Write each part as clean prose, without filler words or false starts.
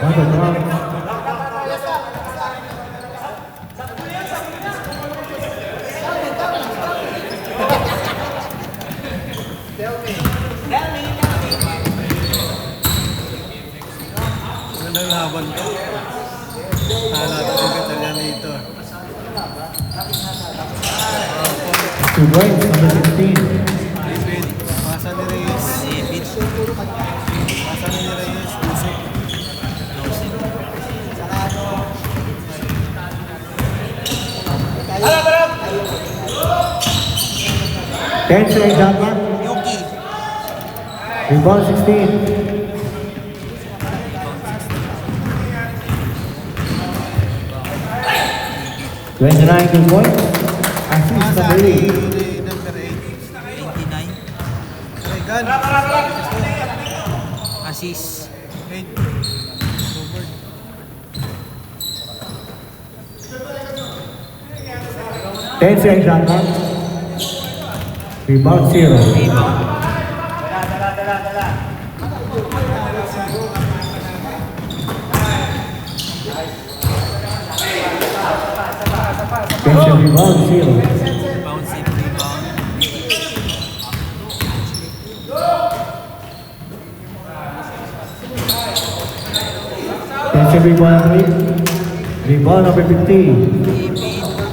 Another block. Magandang laban to. Halata ng Katalyan ito. Two points, number 16. David, pasa ni Reyes. David. Pasa ni Reyes. Usok. Ten seconds shot clock. Yuki. Rebound 16. Twenty-nine 2 points. Assist Pasa number ni 8. number 8. 29. Regan. Assist. 8. Forward. Ten seconds shot clock. Rebound 0. Rebound. Tension rebound 0. Rebound, save rebound. Tension rebound number 8. Rebound number 15. David.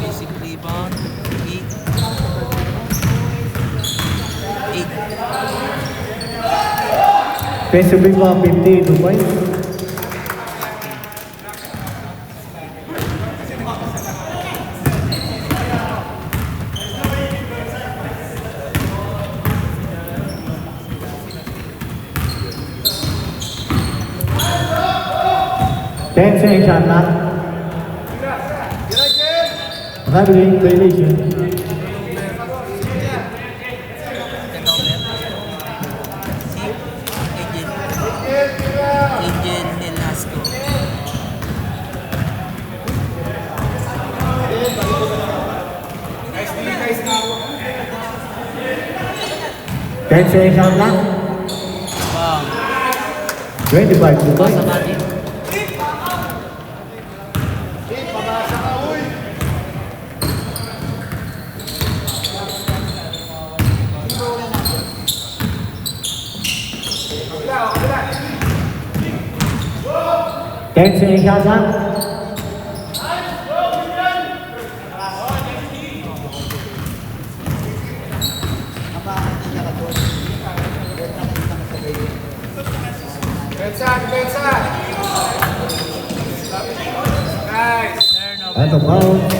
Basic rebound. 8. 8. Tension rebound 15 2 points. Ten seconds shot clock. Traveling violation. Angel Velasco. Ten seconds shot clock. Wow. 25 2 Pasa points. natin. Ten seconds shot clock. Turnover. Out of bounds.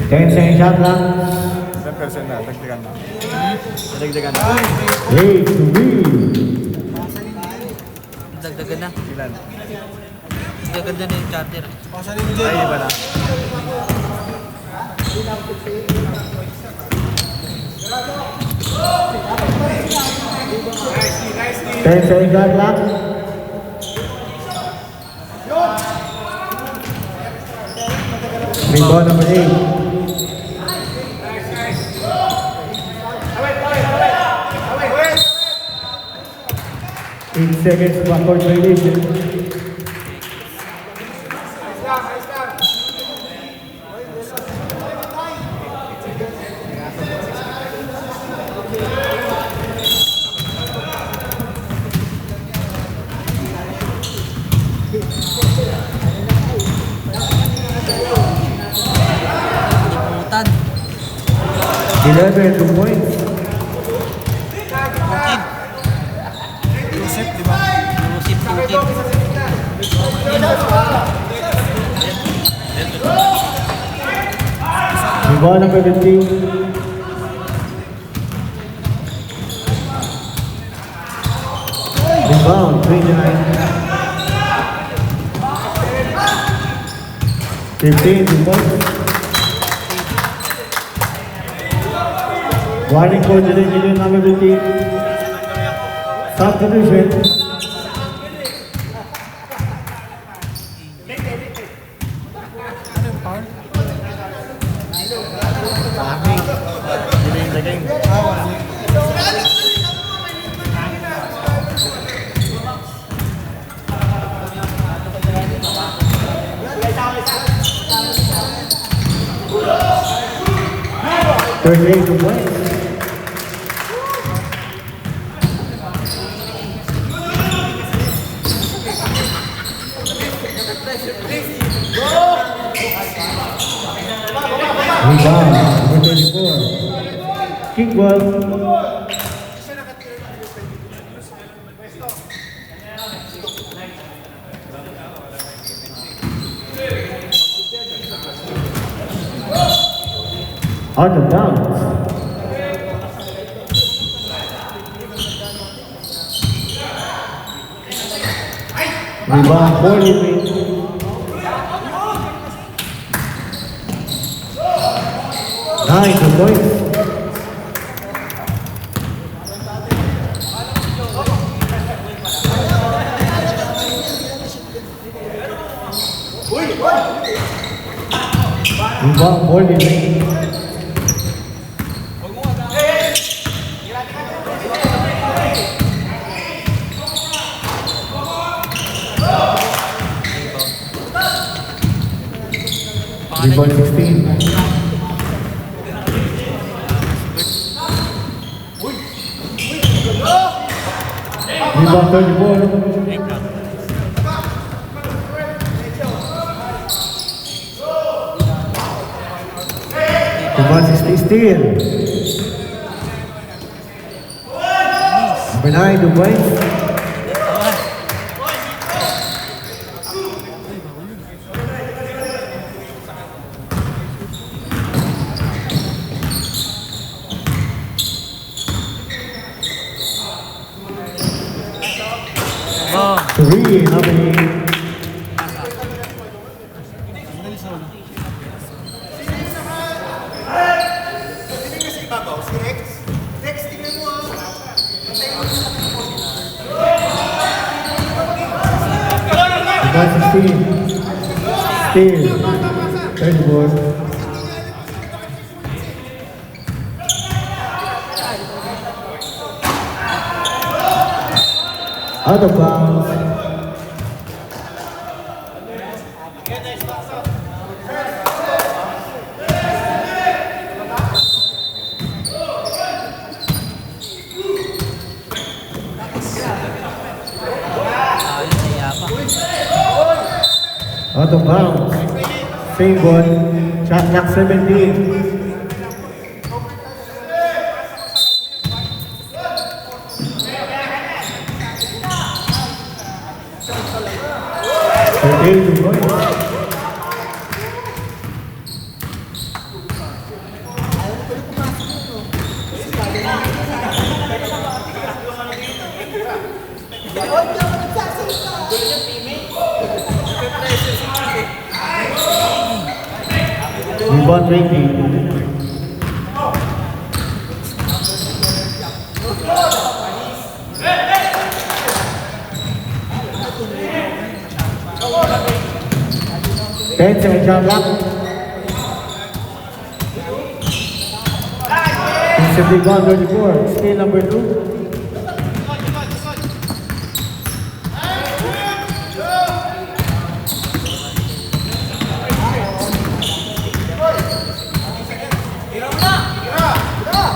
Ten seconds shot clock. Ilang percent na? Dagdagan na. Dagdagan na. 8 to win. Dagdagan na. Ilan? Dagdagan na yung charter. Pasa ni Jay. Ay, iba na. Ten seconds shot clock. Rebound number 8. 8 seconds backward violation. Liputan. 11 2 points. 14. Joseph, di ba? Joseph 14. Rebound number 15. Rebound 29. 15 2 points. Warning for delay number 15. Substitution. Delay in the game. Thirty-eight to points. Rebound, number 34. Kick ball. Out of bounds. Rebound, 43. Nine to points. Rebound, 43. Rebound, 16. Rebound 34. Rebound 60 steal. Number 9 to points. Oh, 3, number 8. Rebound 16. Steal. 34. Out of bounds. ayos na yapa. Out of bounds. Same ball. Shot clock 17. Thirty-eight to points. Rebound 20. Ten seconds shot clock. Instant rebound 34. Steal number 2.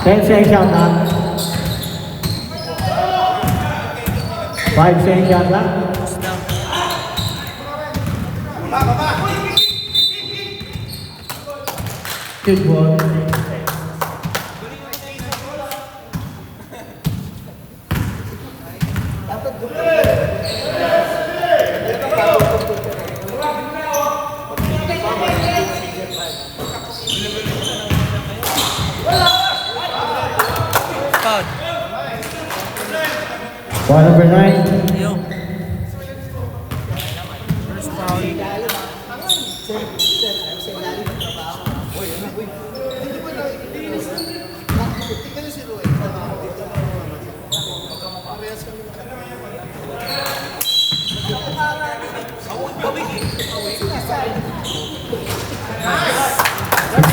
Ten seconds shot clock. 5 seconds shot clock. Kick ball. Foul. Ball number 9. Yo. First foul.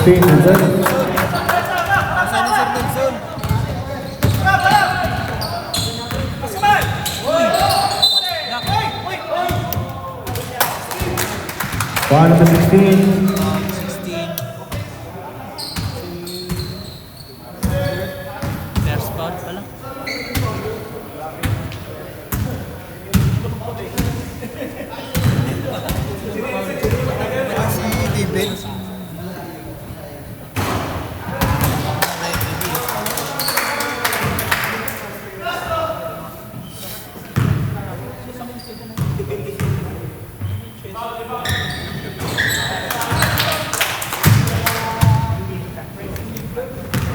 16 seconds. Asan ni Sir Nelson? Foul number 16. 16. First foul pala. Si David.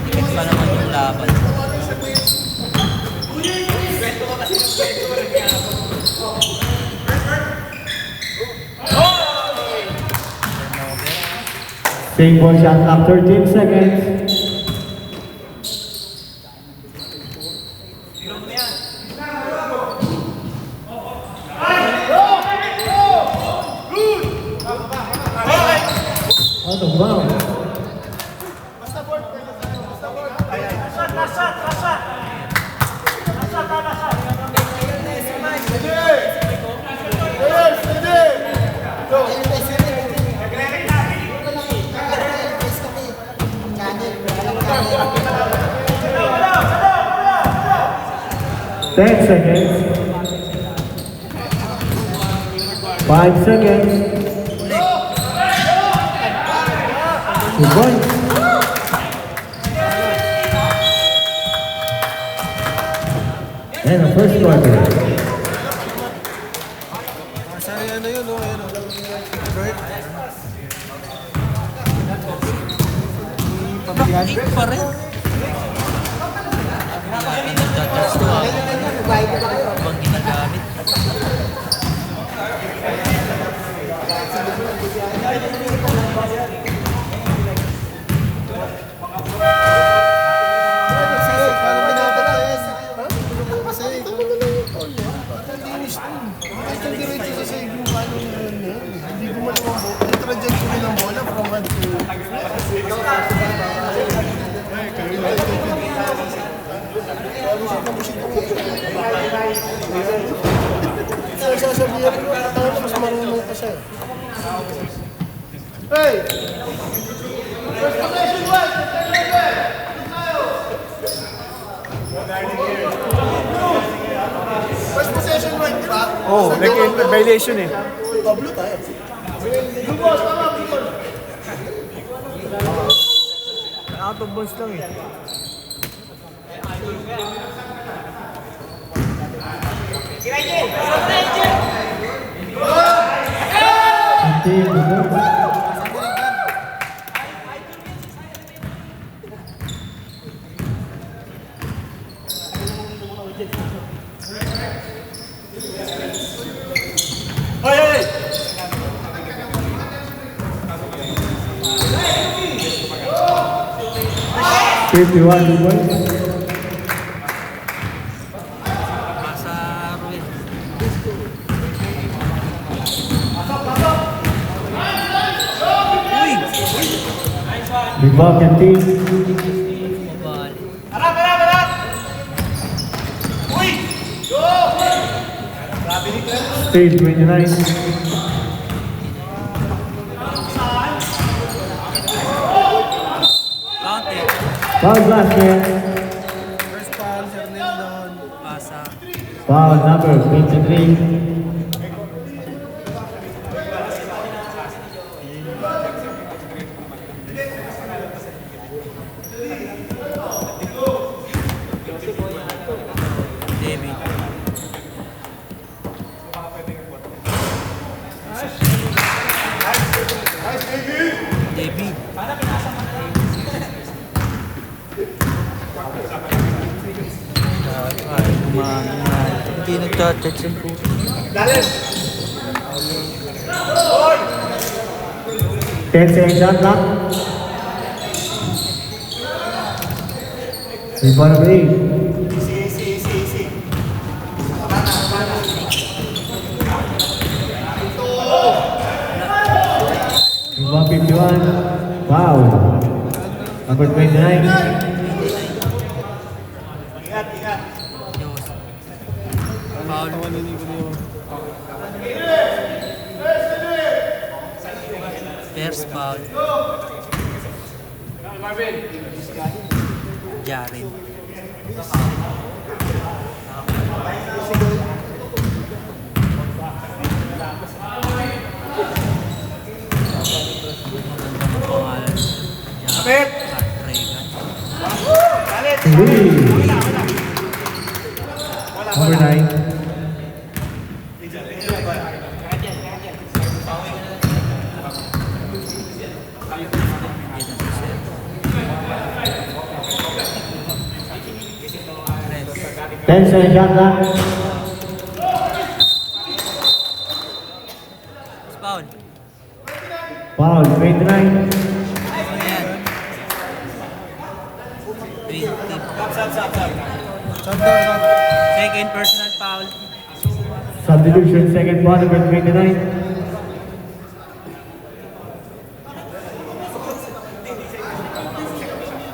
Dikit pa naman yung laban. Same ball shot clock 13 seconds. Out of bounds. Ten seconds. 5 seconds. Good point. And the first quarter. Sorry, ano yun, oh, ayun, oh. Bert. Bakit pa rin? Hindi natin nagdadress to ah. Habang ginagamit. Sa'yo, paano binabataas? Sa'yo, ikaw na lang yung call. Kahit yung diretso sa sa'yo, yung paano yun, hindi gumalaw ang bola. Yung trajectory ng bola from one to... Sasabihan ko, tapos marunong pa siya. Hey! First possession, one! First possession, one, di ba? Oh, violation eh. Pablo tayo. Blue balls, tama, blue balls. Out of bounds lang eh. Hey, hey! 51 points. Pasa Ruel. Uy! Rebound and team. Mabali. Stage 29. Counted. Foul basket. First foul, Sir Neldon. Pasa. Foul number 23. David. David. Ay, kumano na. Hindi nagtatouch yung puto. 10 seconds shot clock. Rebound number 8. Rebound 51. Foul. Number 29. Diyos. Foul. First foul. Jaren. Magandang pangalan. Jaren. Regan. Three. Number 9. Ten seconds shot clock. Foul. Foul, 29. Ayan. 20. Second personal foul. Substitution, second ball, number 29.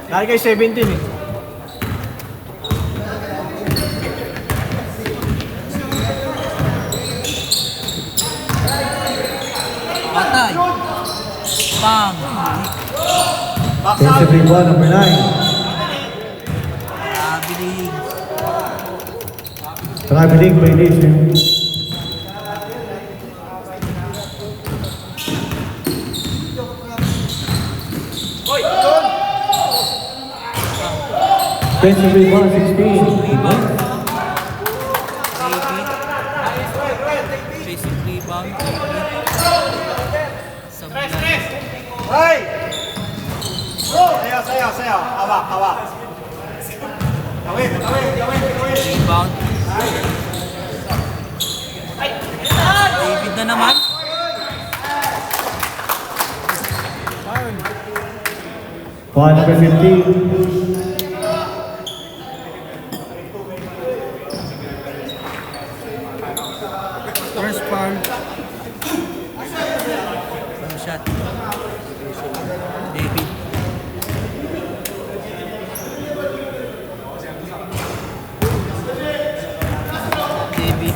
Lagi kay 17 eh. Patay. Bang. Defensive ball, number 9. Abiling. Traveling violation. Defensive ball, 16. Rebound. David. Basic rebound. David. Sablan. Hey! Sayaw. Hawak. Gawin. Rebound. David na naman. Ball, number 15. First foul. No shot. David. David.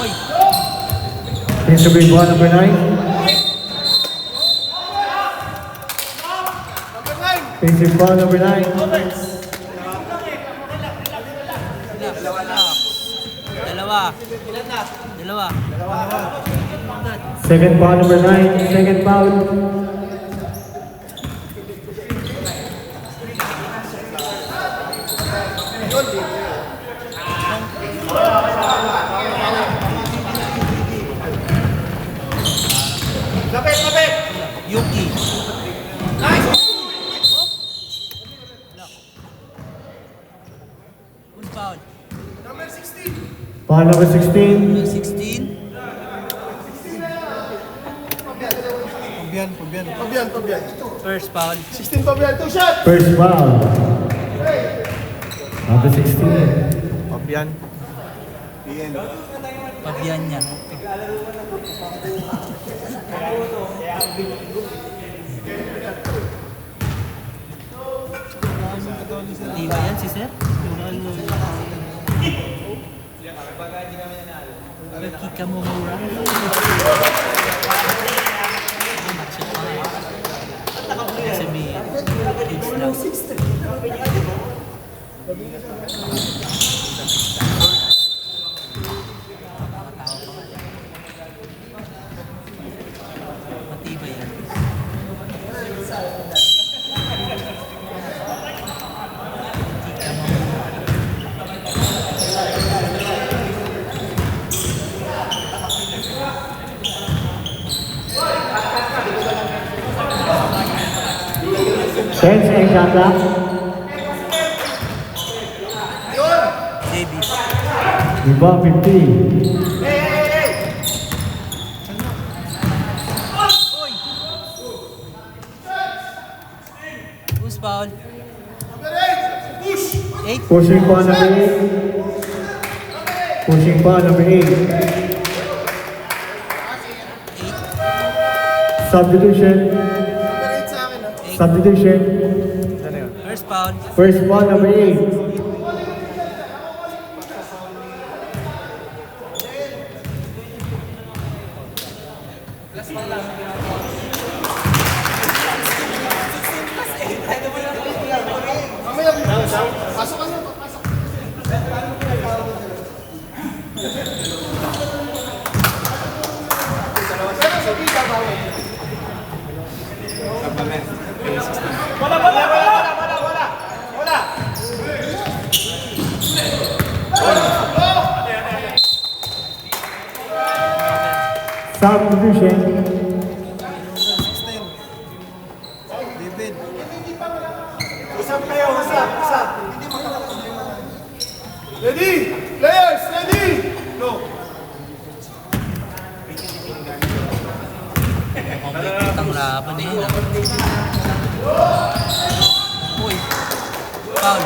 Oy. Defensive ball, number 9. Defensive ball, number 9. Dalawa. Second ball, number 9. Second foul. Yuki. Good foul. Ball, number 16. 16. Pabian. First foul. 16 Pabian, 2 shot! First foul. Number 16. Pabian. Pabian niya. Di ba yan si Sir? Kika mo mura. Matcha pa. Sabihin. Kids lang. Matibay yan. Kika mo mura. Ten seconds shot clock. JB. Rebound 50. Who's foul? 8. Pushing foul number 8. Pushing foul number 8. Substitution. Number 8 sa akin ah. Substitution. First foul. First foul number 8. Mamaya, pasok ka na. Pasok. Pero sa biga, bawal. Substitution. Usap kayo, usap, usap. Ready? Players, ready? Go. Ang laban na yun. Uy. Foul.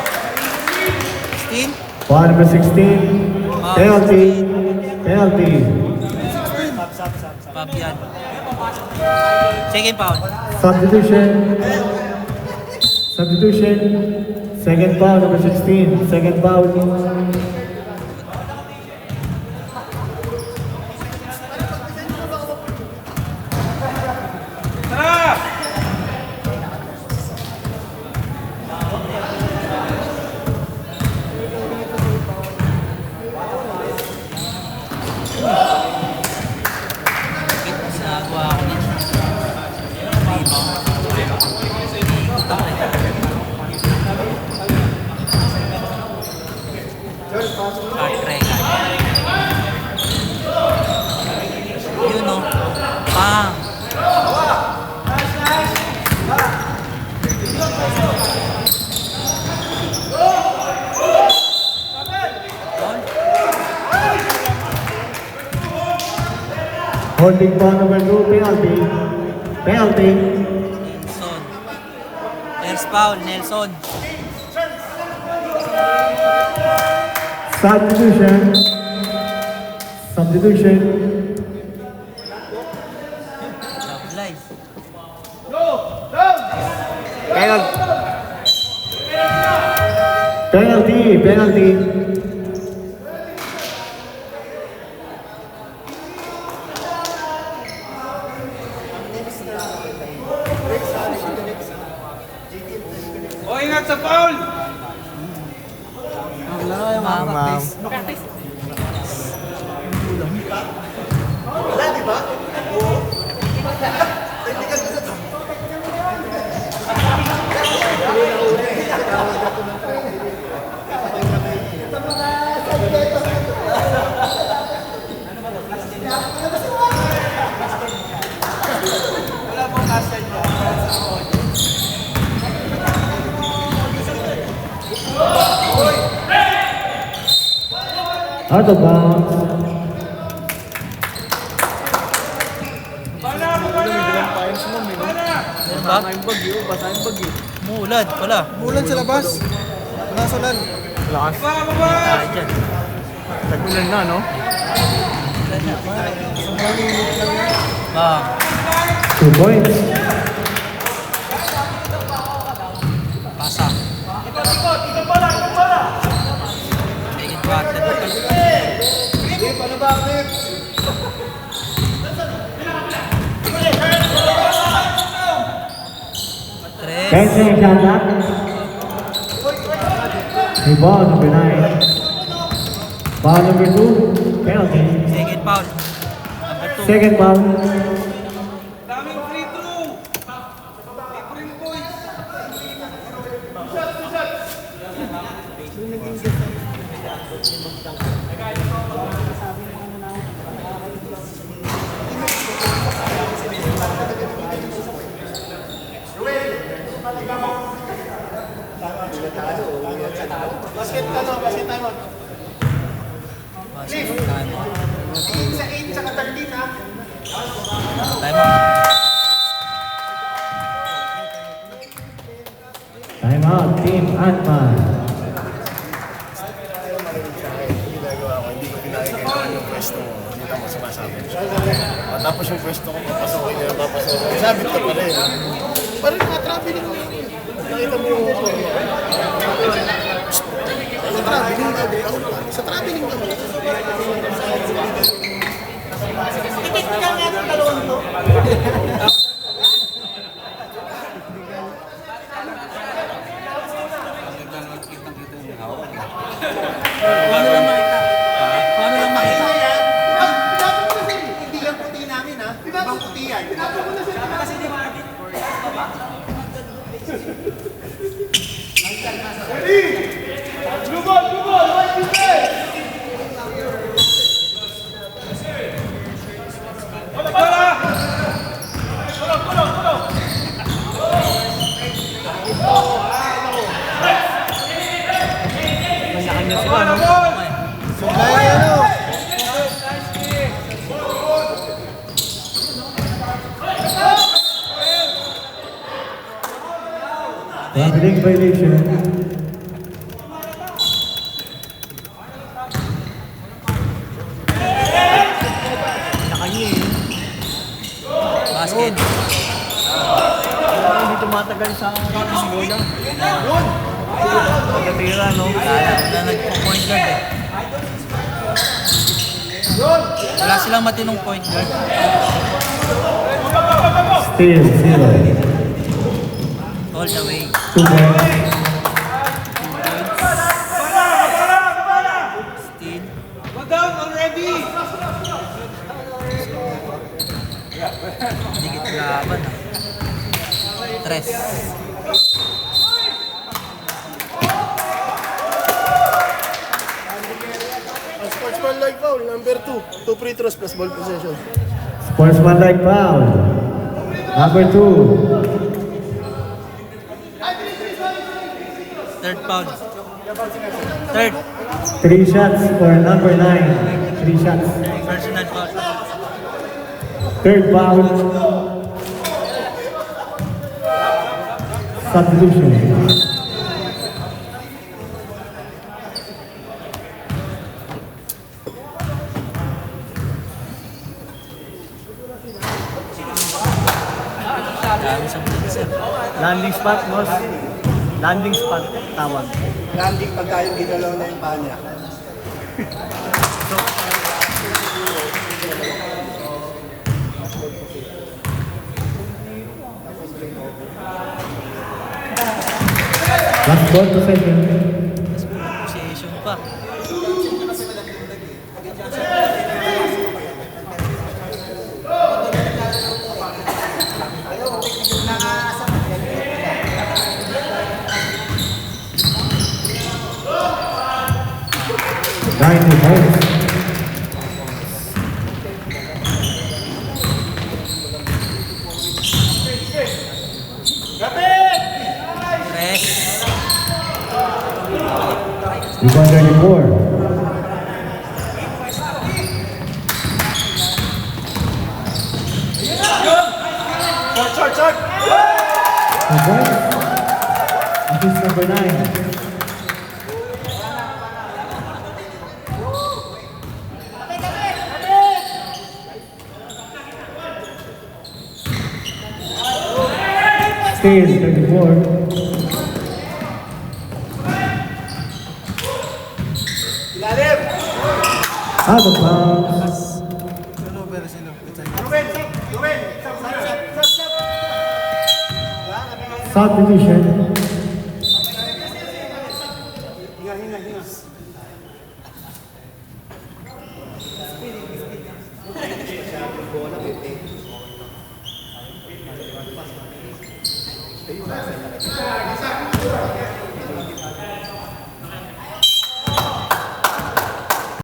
16. Foul number 16. Penalty. Penalty. Fabian. Second foul. Substitution. Substitution. Second foul number 16. Second foul. Nagawa ako niya. Yun o. Pang. Holding foul number 2. Penalty. Penalty. Nelson. First foul, Nelson. Substitution. Substitution. Sablay. Penalty. Penalty. O, ingat sa foul! Ma'am. Out of bounds. Mulad pala. Bulan sa labas. Nasolan. Ah, dyan. Tagulan na, no? Bang. 2 points. Pasa. Second quarter. Paano ba, Clip? Tres. 10 seconds shot clock. Rebound number 9. Foul number 2. Penalty. Second foul. Number 2. Second foul. Daming free throw! April boys! Basket, basket time out. Sa 8 sa 13 ha. Time out. Time out, Team Ant-Man. Ginagawa ko, hindi ko pinakikailangan yung pwesto mo. Hindi ka mo sumasabi. Matapos yung pwesto ko, papasokin niya, papasokin. Sabit ka pa rin. Parang naka-traveling mo yun. Nakita mo yung motor mo. Naka-traveling ka. Sa traveling ka mo. Tikit ka nga ng talon mo. Paano lang makita? Paano lang makita? Hindi yung puti namin ha. Ibang puti yan. Kasi di ba? Sublay ano? Traveling violation. Nakanya eh. Basket. Hindi tumatagal sa bola. Pagkatira, no? Wala nagpo-point guard eh. Wala silang matinong point guard. Still 0. All the way. 2 points. Steal. Go down already! Dikit laban ah. Tres. Sportsmanlike foul, number 2. 2 free throws plus ball possession. Sportsmanlike foul. Number 2. Third foul. Third. 3 shots for number 9. 3 shots. Personal foul. Third foul. Substitution. Dami sa bulsa. Landing spot, boss. Landing spot, tawag. Landing pag tayo ginalaw na yung paa niya. Last ball possession. Possession pa. Nine points. Tres. Rebound 34. Short! 2 points. Assist number 9. Still 34. Ilalim! Out of bounds. Subdivision.